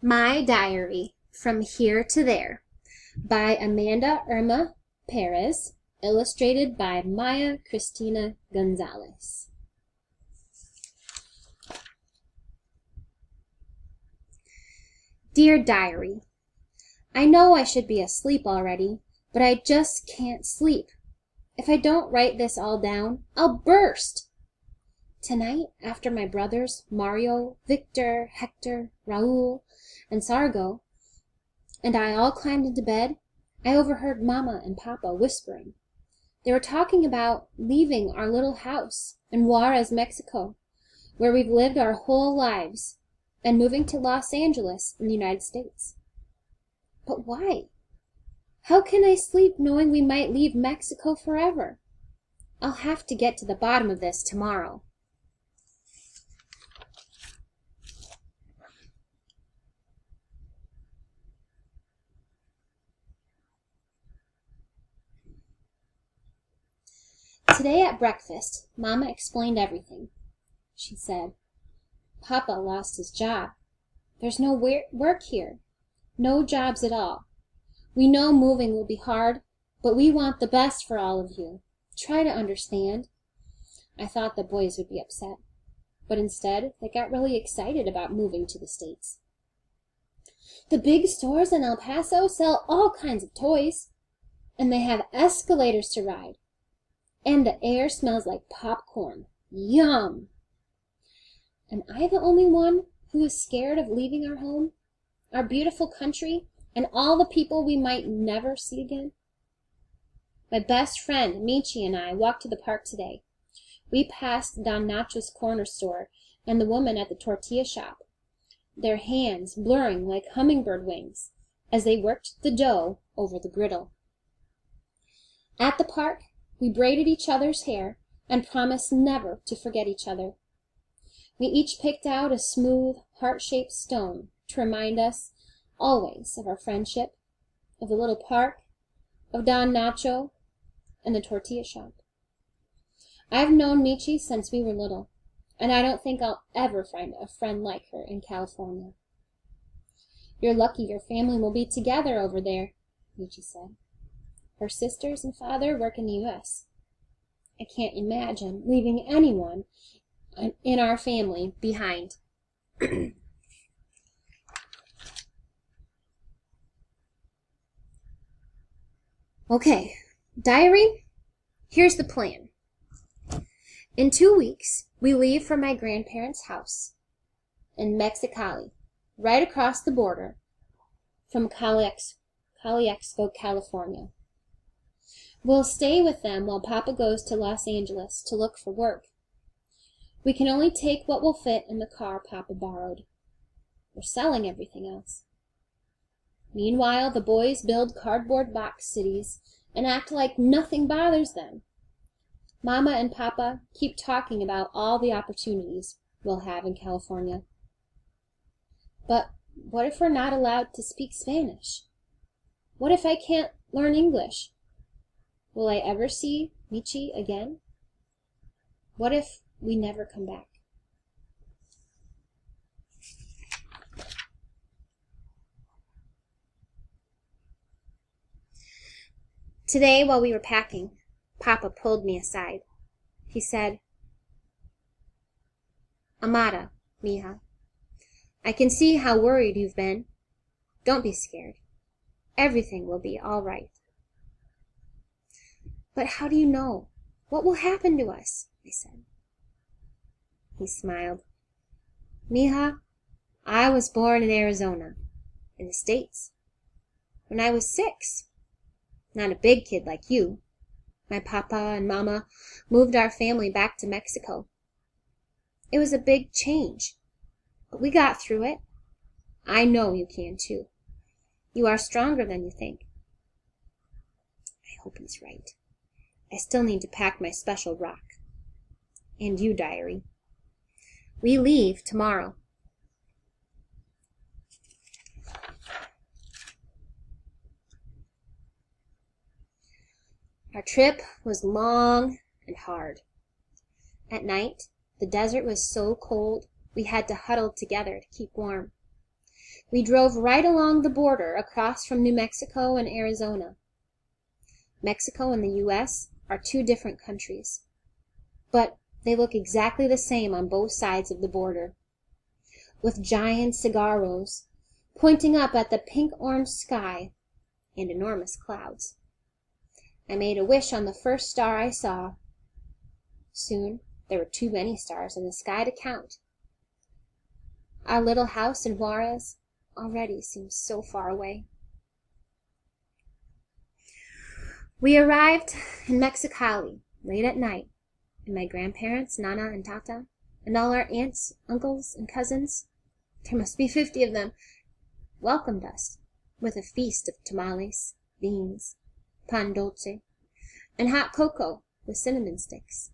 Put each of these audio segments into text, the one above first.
My Diary, From Here to There, by Amanda Irma Perez, illustrated by Maya Cristina Gonzalez. Dear Diary, I know I should be asleep already, but I just can't sleep. If I don't write this all down, I'll burst. Tonight, after my brothers Mario, Victor, Hector, Raul, and Sargo, and I all climbed into bed, I overheard Mama and Papa whispering. They were talking about leaving our little house in Juarez, Mexico, where we've lived our whole lives, and moving to Los Angeles in the United States. But why? How can I sleep knowing we might leave Mexico forever? I'll have to get to the bottom of this tomorrow. Today at breakfast, Mama explained everything. She said, Papa lost his job. There's no work here. No jobs at all. We know moving will be hard, but we want the best for all of you. Try to understand. I thought the boys would be upset, but instead they got really excited about moving to the States. The big stores in El Paso sell all kinds of toys, and they have escalators to ride. And the air smells like popcorn. Yum! Am I the only one who is scared of leaving our home, our beautiful country, and all the people we might never see again? My best friend, Michi, and I walked to the park today. We passed Don Nacho's corner store and the woman at the tortilla shop, their hands blurring like hummingbird wings as they worked the dough over the griddle. At the park, we braided each other's hair and promised never to forget each other. We each picked out a smooth, heart-shaped stone to remind us always of our friendship, of the little park, of Don Nacho, and the tortilla shop. I've known Michi since we were little, and I don't think I'll ever find a friend like her in California. You're lucky your family will be together over there, Michi said. Her sisters and father work in the U.S. I can't imagine leaving anyone in our family behind. Okay, diary, here's the plan. In 2 weeks, we leave for my grandparents' house in Mexicali, right across the border from Caliexpo, California. We'll stay with them while Papa goes to Los Angeles to look for work. We can only take what will fit in the car Papa borrowed. We're selling everything else. Meanwhile, the boys build cardboard box cities and act like nothing bothers them. Mama and Papa keep talking about all the opportunities we'll have in California. But what if we're not allowed to speak Spanish? What if I can't learn English? Will I ever see Michi again? What if we never come back? Today, while we were packing, Papa pulled me aside. He said, Amada, mija, I can see how worried you've been. Don't be scared. Everything will be all right. But how do you know? What will happen to us? I said. He smiled. Mija, I was born in Arizona, in the States, when I was 6. Not a big kid like you. My papa and mama moved our family back to Mexico. It was a big change, but we got through it. I know you can too. You are stronger than you think. I hope he's right. I still need to pack my special rock. And you, diary. We leave tomorrow. Our trip was long and hard. At night, the desert was so cold we had to huddle together to keep warm. We drove right along the border across from New Mexico and Arizona. Mexico and the U.S. are two different countries, but they look exactly the same on both sides of the border, with giant cigarros pointing up at the pink-orange sky and enormous clouds. I made a wish on the first star I saw. Soon there were too many stars in the sky to count. Our little house in Juarez already seems so far away. We arrived in Mexicali late at night, and my grandparents, Nana and Tata, and all our aunts, uncles, and cousins, there must be 50 of them, welcomed us with a feast of tamales, beans, pan dulce, and hot cocoa with cinnamon sticks.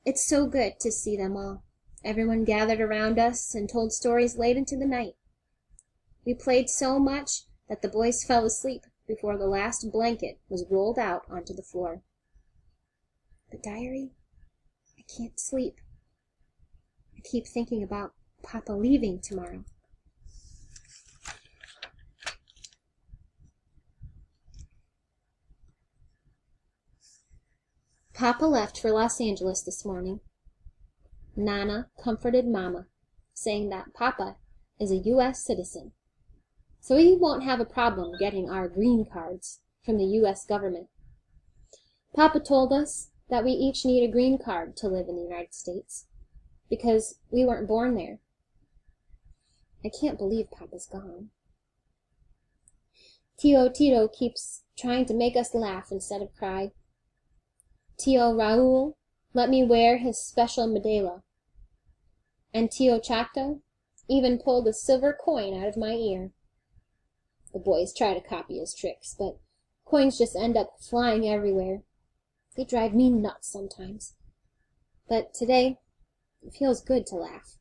It's so good to see them all. Everyone gathered around us and told stories late into the night. We played so much that the boys fell asleep before the last blanket was rolled out onto the floor. But, diary, I can't sleep. I keep thinking about Papa leaving tomorrow. Papa left for Los Angeles this morning. Nana comforted Mama, saying that Papa is a U.S. citizen, so he won't have a problem getting our green cards from the U.S. government. Papa told us that we each need a green card to live in the United States, because we weren't born there. I can't believe Papa's gone. Tio Tito keeps trying to make us laugh instead of cry. Tio Raul let me wear his special medalla, and Tio Chato even pulled a silver coin out of my ear. The boys try to copy his tricks, but coins just end up flying everywhere. They drive me nuts sometimes. But today, it feels good to laugh.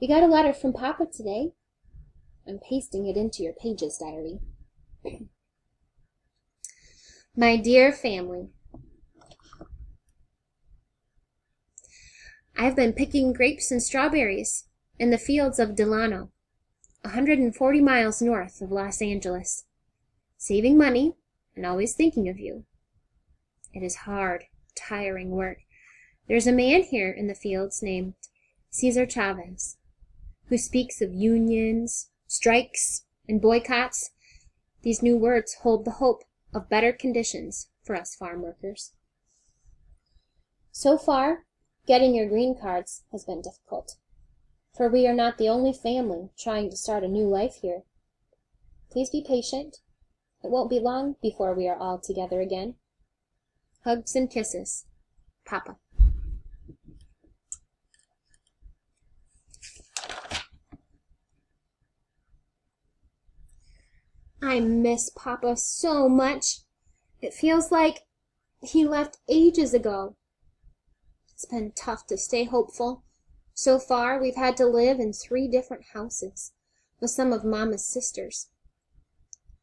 We got a letter from Papa today. I'm pasting it into your pages, diary. My dear family, I've been picking grapes and strawberries in the fields of Delano, 140 miles north of Los Angeles, saving money and always thinking of you. It is hard, tiring work. There's a man here in the fields named Cesar Chavez, who speaks of unions, strikes, and boycotts. These new words hold the hope of better conditions for us farm workers. So far, getting your green cards has been difficult, for we are not the only family trying to start a new life here. Please be patient. It won't be long before we are all together again. Hugs and kisses, Papa. I miss Papa so much. It feels like he left ages ago. It's been tough to stay hopeful. So far, we've had to live in 3 different houses with some of Mama's sisters.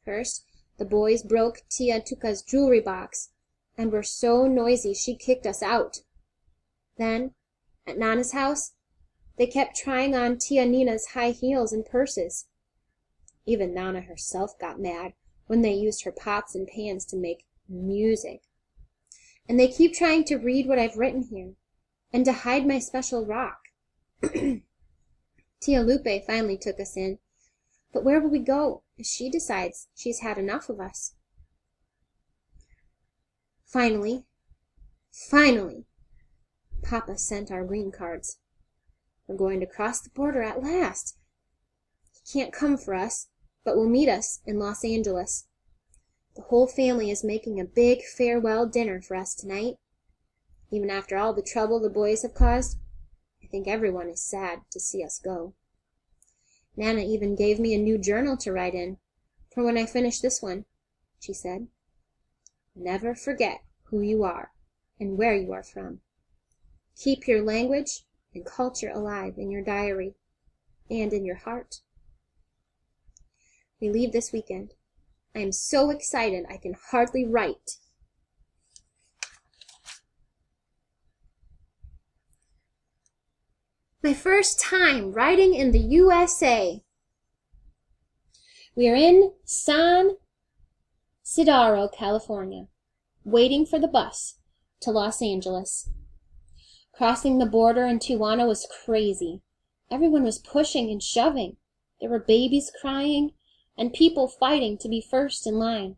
First, the boys broke Tia Tuca's jewelry box and were so noisy she kicked us out. Then, at Nana's house, they kept trying on Tia Nina's high heels and purses. Even Nana herself got mad when they used her pots and pans to make music. And they keep trying to read what I've written here, and to hide my special rock. Tia Lupe finally took us in, but where will we go if she decides she's had enough of us? Finally, Papa sent our green cards. We're going to cross the border at last. He can't come for us, but will meet us in Los Angeles. The whole family is making a big farewell dinner for us tonight. Even after all the trouble the boys have caused, I think everyone is sad to see us go. Nana even gave me a new journal to write in, for when I finish this one, she said. Never forget who you are and where you are from. Keep your language and culture alive in your diary and in your heart. We leave this weekend. I am so excited I can hardly write. My first time riding in the USA. We are in San Isidro, California, waiting for the bus to Los Angeles. Crossing the border in Tijuana was crazy. Everyone was pushing and shoving. There were babies crying and people fighting to be first in line.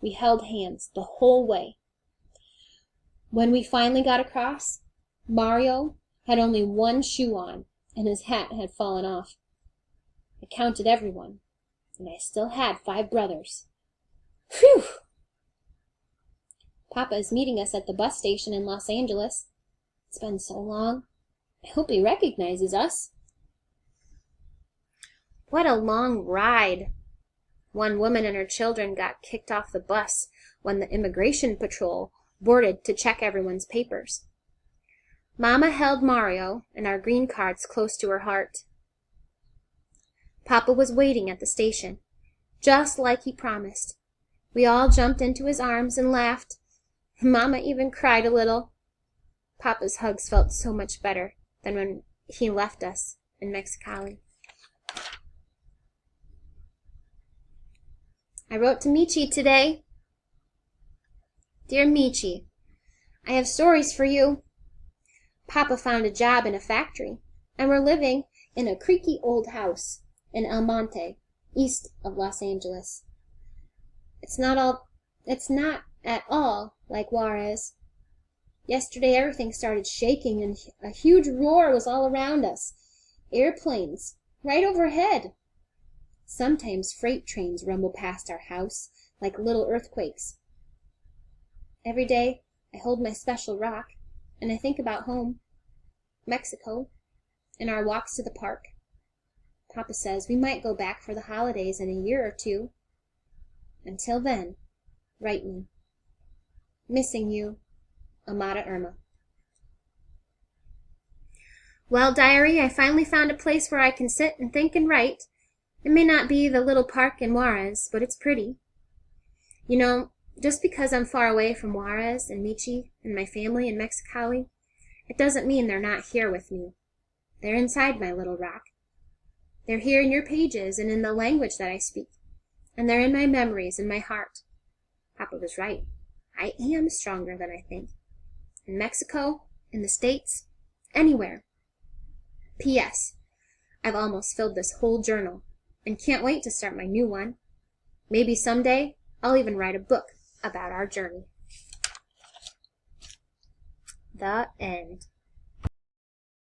We held hands the whole way. When we finally got across, Mario had only one shoe on, and his hat had fallen off. I counted everyone, and I still had 5 brothers. Phew! Papa is meeting us at the bus station in Los Angeles. It's been so long. I hope he recognizes us. What a long ride! One woman and her children got kicked off the bus when the immigration patrol boarded to check everyone's papers. Mama held Mario and our green cards close to her heart. Papa was waiting at the station, just like he promised. We all jumped into his arms and laughed. Mama even cried a little. Papa's hugs felt so much better than when he left us in Mexicali. I wrote to Michi today. Dear Michi, I have stories for you. Papa found a job in a factory, and we're living in a creaky old house in El Monte, east of Los Angeles. It's not at all like Juarez. Yesterday everything started shaking and a huge roar was all around us. Airplanes, right overhead. Sometimes freight trains rumble past our house like little earthquakes. Every day I hold my special rock and I think about home, Mexico, and our walks to the park. Papa says we might go back for the holidays in a year or 2. Until then, write me. Missing you, Amada Irma. Well, diary, I finally found a place where I can sit and think and write. It may not be the little park in Juarez, but it's pretty. You know, just because I'm far away from Juarez and Michi and my family in Mexicali, it doesn't mean they're not here with me. They're inside my little rock. They're here in your pages and in the language that I speak. And they're in my memories and my heart. Papa was right. I am stronger than I think. In Mexico, in the States, anywhere. P.S. I've almost filled this whole journal and can't wait to start my new one. Maybe someday I'll even write a book about our journey. The end.